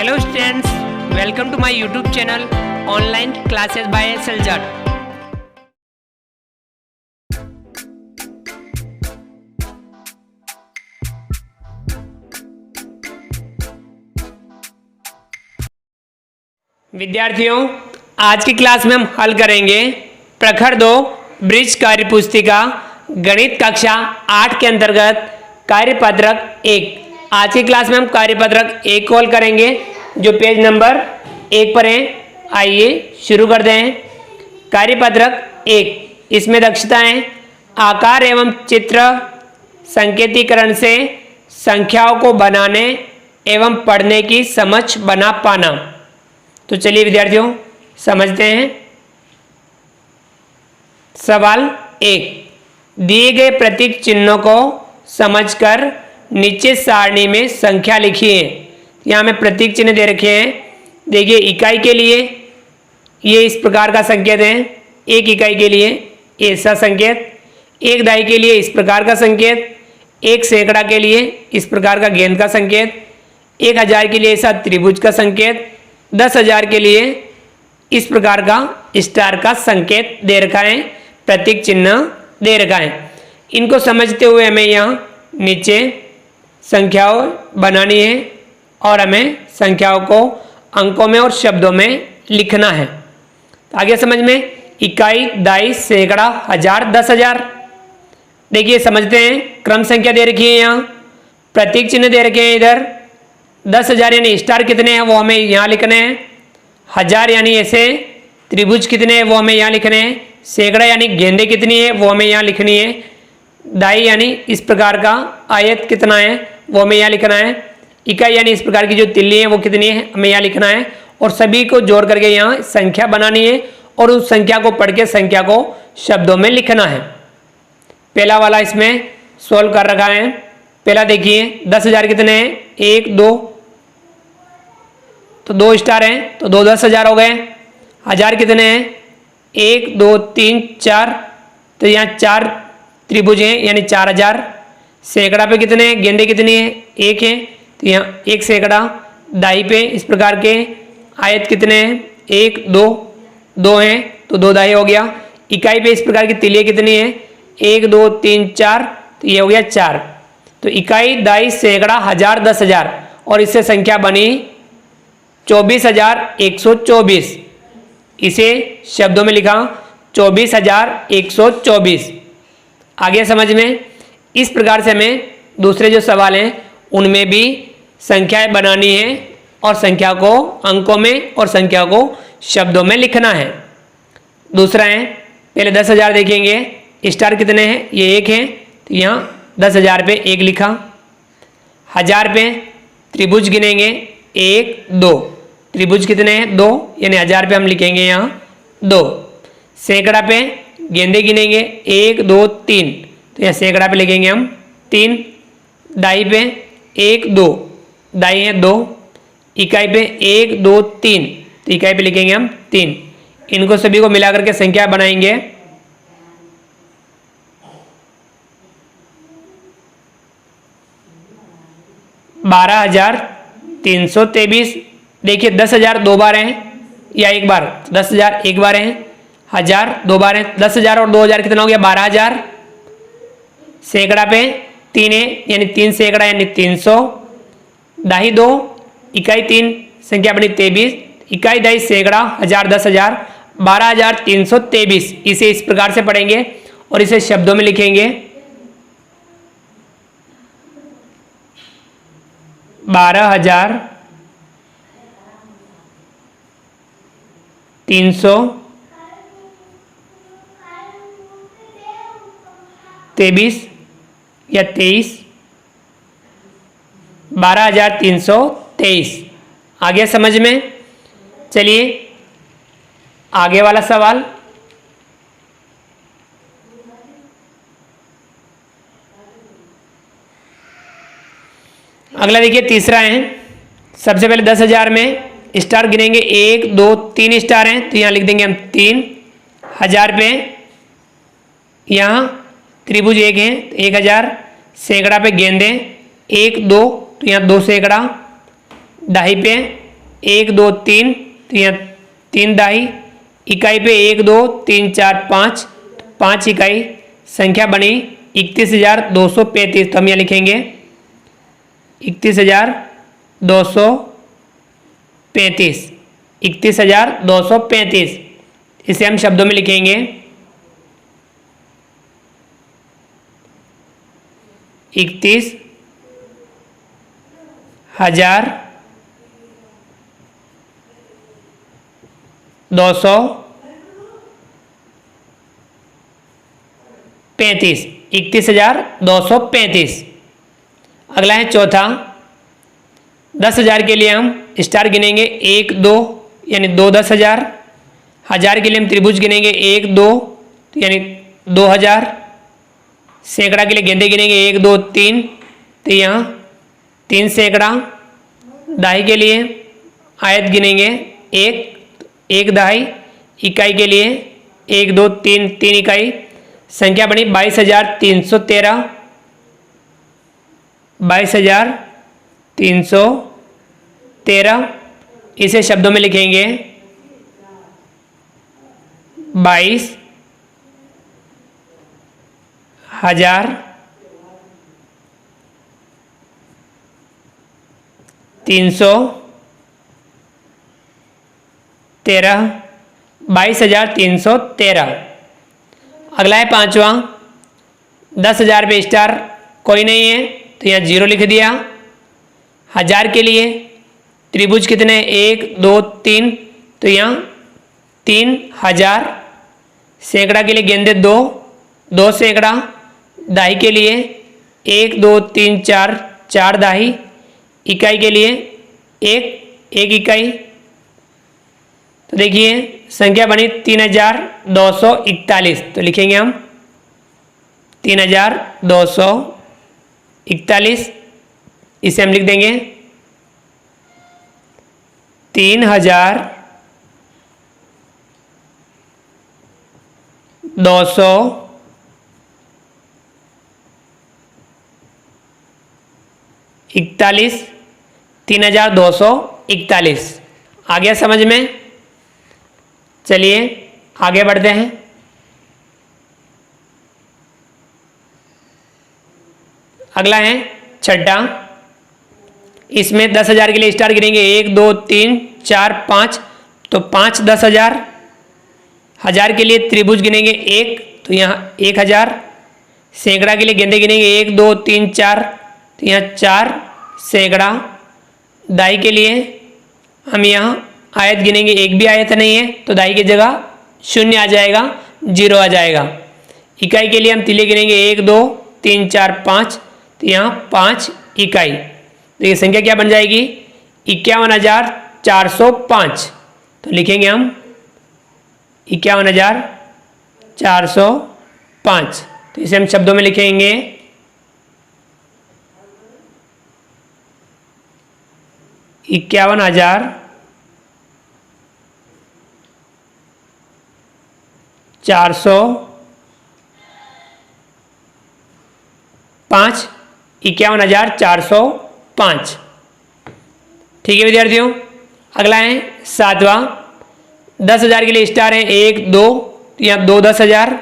Hello students, welcome to my YouTube channel Online Classes by SLJAT. विद्यार्थियों, आज की class में हम हल करेंगे प्रखर 2 ब्रिज कार्य पुस्तिका गणित कक्षा 8 के अंतर्गत कार्यपत्रक 1। आज की क्लास में हम कार्यपत्रक 1 को हल करेंगे जो पेज नंबर 1 पर है। आइए शुरू करते हैं। कार्यपत्रक 1, इसमें दक्षताएं आकार एवं चित्र संकेतीकरण से संख्याओं को बनाने एवं पढ़ने की समझ बना पाना। तो चलिए विद्यार्थियों समझते हैं। सवाल 1, दिए गए प्रतीक चिन्हों को समझकर नीचे सारणी में संख्या लिखिए। यहाँ में प्रतीक चिन्ह दे रखे हैं। देखिए, इकाई के लिए ये इस प्रकार का संकेत है, एक इकाई के लिए ऐसा संकेत, एक दाई के लिए इस प्रकार का संकेत, एक सैकड़ा के लिए इस प्रकार का गेंद का संकेत, 1000 के लिए ऐसा त्रिभुज का संकेत, 10,000 के लिए इस प्रकार का स्टार का संकेत दे रखा है, प्रतीक चिन्ह दे रखा है। इनको समझते हुए हमें यहाँ नीचे संख्याओं बनानी है और हमें संख्याओं को अंकों में और शब्दों में लिखना है। तो आगे समझ में, इकाई, दाई, सैकड़ा, 1000, 10,000। देखिए समझते हैं, क्रम संख्या दे रखी है, यहाँ प्रतीक चिन्ह दे रखे हैं। इधर 10,000 यानी स्टार कितने हैं वो हमें यहाँ लिखने हैं। 1000 यानी ऐसे त्रिभुज कितने हैं वो हमें यहाँ लिखने हैं। सैकड़ा यानी गेंदे कितनी है वो हमें यहाँ लिखनी है। दाई यानी इस प्रकार का आयत कितना है वो हमें यहाँ लिखना है। इकाई यानी इस प्रकार की जो तिल्ली है वो कितनी है हमें यहाँ लिखना है। और सभी को जोड़ करके यहाँ संख्या बनानी है और उस संख्या को पढ़ के संख्या को शब्दों में लिखना है। पहला वाला इसमें सोल्व कर रखा है। पहला देखिए, 10,000 कितने हैं, 1 2, तो 2 स्टार हैं तो 2 10,000 हो गए। 1000 कितने हैं, 1 2 3 4, तो यहाँ 4 त्रिभुज हैं यानी 4000। सैकड़ा पे कितने हैं, गेंदे कितनी है, 1 है तो यहाँ 1 सैकड़ा। दाई पे इस प्रकार के आयत कितने हैं, 1 2 2 हैं तो 2 दाई हो गया। इकाई पे इस प्रकार की तिलियाँ कितनी है, 1 2 3 4, तो ये हो गया 4। तो इकाई, दाई, सैकड़ा, 1000, 10,000 और इससे संख्या बनी 24,124। इसे शब्दों में लिखा 24,124। आगे समझ में, इस प्रकार से हमें दूसरे जो सवाल हैं उनमें भी संख्याएं बनानी है और संख्या को अंकों में और संख्या को शब्दों में लिखना है। दूसरा है, पहले 10,000 देखेंगे, स्टार कितने हैं, ये 1 है तो यहाँ 10,000 पे 1 लिखा। 1000 पे त्रिभुज गिनेंगे, 1 2, त्रिभुज कितने हैं, 2 यानी 1000 पे हम लिखेंगे यहाँ 2। सैकड़ा पे गेंदे गिनेंगे, 1 2 3, तो यहाँ सैकड़ा पे लिखेंगे हम 3। दाई पे 1 2, दाई है 2। इकाई पे 1 2 3, तो इकाई पे लिखेंगे हम 3। इनको सभी को मिलाकर के संख्या बनाएंगे। बारह 12,323। देखिए 10,000 2 बार हैं या एक बार, 10,000 एक बार हैं, 1000 2 बार हैं। 10,000 और 2,000 कितना हो गया, 12,000। सैकड़ा पे 3 है यानी 3 सैकड़ा यानी 300। दाई 2, इकाई 3, संख्या बनी 23। इकाई, दाई, सैकड़ा, 1000 10,000, 12,323। इसे इस प्रकार से पढ़ेंगे और इसे शब्दों में लिखेंगे। 12,323 या 23, 12,323। आगे समझ में, चलिए आगे वाला सवाल। अगला देखिए, तीसरा है। सबसे पहले 10,000 में स्टार गिनेंगे, 1 2 3 स्टार हैं तो यहाँ लिख देंगे हम 3। 1000 पे यहाँ त्रिभुज 1 है तो 1000। सैकड़ा पे गेंदे 1 2, तो यहाँ 2 सैकड़ा। दाई पे 1 2 3, तो यहाँ 3 दाई, इकाई पे 1 2 3 4 5, 5 इकाई, संख्या बनी 31,235। तो हम यहाँ लिखेंगे 31,235, 31,235। इसे हम शब्दों में लिखेंगे 31,235, 31,235। अगला है चौथा, 10,000 के लिए हम स्टार गिनेंगे 1 2, यानी 2 10,000। 1000 के लिए हम त्रिभुज गिनेंगे 1 2, यानी 2000। सैकड़ा के लिए गेंदे गिनेंगे 1 2 3, तो यहाँ 3 सैकड़ा। दाई के लिए आयत गिनेंगे 1 दाई, इकाई के लिए 1 2 3, 3 इकाई, संख्या बनी 22,313, 22,313। इसे शब्दों में लिखेंगे 22,313, 22,313। अगला है पांचवा, 10,000 पे स्टार कोई नहीं है, तो यहाँ 0 लिख दिया। 1000 के लिए त्रिभुज कितने 1 2 3, तो यहाँ 3,000। सैकड़ा के लिए गेंदे 2 2 सैकड़ा। दाही के लिए 1 2 3 4, 4 दाही। इकाई के लिए 1 इकाई। तो देखिए संख्या बनी 3,241, तो लिखेंगे हम 3,241। इसे हम लिख देंगे 3,241, 3,241। आ गया समझ में? चलिए आगे बढ़ते हैं। अगला है छठा, इसमें 10,000 के लिए स्टार गिनेंगे 1 2 3 4 5, तो 5 10,000। 1000 के लिए त्रिभुज गिनेंगे 1, तो यहाँ 1,000। सैकड़ा के लिए गेंदे गिनेंगे 1 2 3 4, तो यहाँ 4 सैकड़ा। दाई के लिए हम यहाँ आयत गिनेंगे, एक भी आयत नहीं है, तो दाई की जगह 0 आ जाएगा, 0 आ जाएगा। इकाई के लिए हम तिले गिनेंगे 1 2 3 4 5, तो यहाँ 5 इकाई। तो ये संख्या क्या बन जाएगी 51,405। तो लिखेंगे हम 51,405। तो इसे हम शब्दों में लिखेंगे 51,405, 51,405। ठीक है विद्यार्थियों। अगला है सातवां, 10,000 के लिए स्टार है 1 2, यहाँ 2 10,000।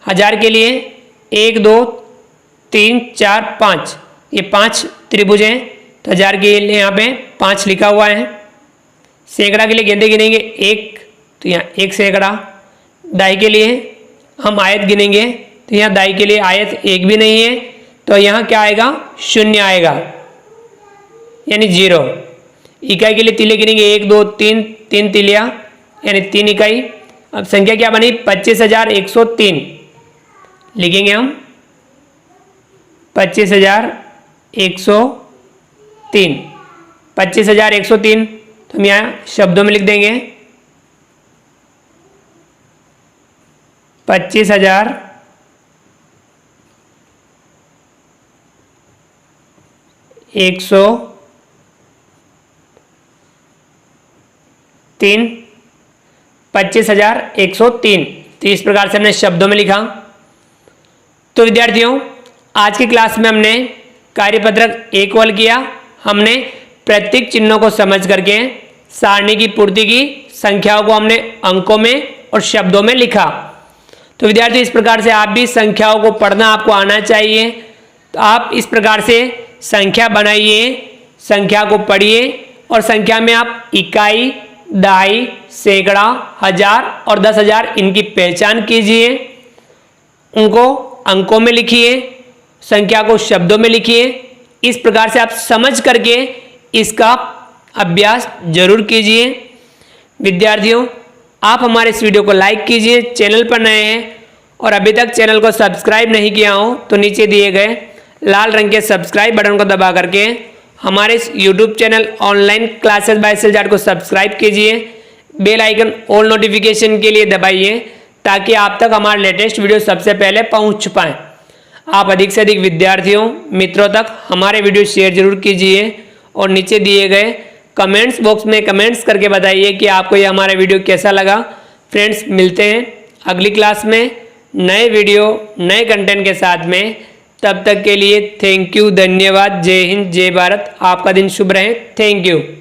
1000 के लिए 1 2 3 4 5, ये 5 त्रिभुज हैं, तो 1000 के लिए यहाँ पे 5 लिखा हुआ है। सैकड़ा के लिए गेंदे गिनेंगे 1, तो यहाँ 1 सैकड़ा। दाई के लिए हम आयत गिनेंगे, तो यहाँ दाई के लिए आयत एक भी नहीं है, तो यहाँ क्या आएगा 0 आएगा, यानी 0। इकाई के लिए तिले गिनेंगे 1 2 3, 3 तिलिया, यानी 3 इकाई। अब संख्या क्या बनी 25,103। लिखेंगे हम 25,103, 25,103। तो हम यहाँ शब्दों में लिख देंगे 25,103, 25,103। तो इस प्रकार से हमने शब्दों में लिखा। तो विद्यार्थियों आज की क्लास में हमने कार्यपत्रक 1 हल किया, हमने प्रतीक चिन्हों को समझ करके सारणी की पूर्ति की, संख्याओं को हमने अंकों में और शब्दों में लिखा। तो विद्यार्थी इस प्रकार से आप भी संख्याओं को पढ़ना आपको आना चाहिए। तो आप इस प्रकार से संख्या बनाइए, संख्या को पढ़िए और संख्या में आप इकाई, दहाई, सैकड़ा, हजार और 10,000 इनकी पहचान कीजिए, उनको अंकों में लिखिए, संख्या को शब्दों में लिखिए। इस प्रकार से आप समझ करके इसका अभ्यास जरूर कीजिए। विद्यार्थियों, आप हमारे इस वीडियो को लाइक कीजिए, चैनल पर नए हैं और अभी तक चैनल को सब्सक्राइब नहीं किया हो तो नीचे दिए गए लाल रंग के सब्सक्राइब बटन को दबा करके हमारे इस YouTube channel online classes by सेलजार्ड को सब्सक्राइब कीजिए। बेल आइकन ऑल नोटिफिकेशन के लिए दबाइए ताकि आप तक हमारे लेटेस्ट वीडियो सबसे पहले पहुंच पाएँ। आप अधिक से अधिक विद्यार्थियों, मित्रों तक हमारे वीडियो शेयर जरूर कीजिए और नीचे दिए गए कमेंट्स बॉक्स में कमेंट्स करके बताइए कि आपको ये हमारा वीडियो कैसा लगा। फ्रेंड्स, मिलते हैं अगली क्लास में नए वीडियो, नए कंटेंट के साथ में। तब तक के लिए थैंक यू, धन्यवाद, जय हिंद, जय भारत। आपका दिन शुभ रहे। Thank you.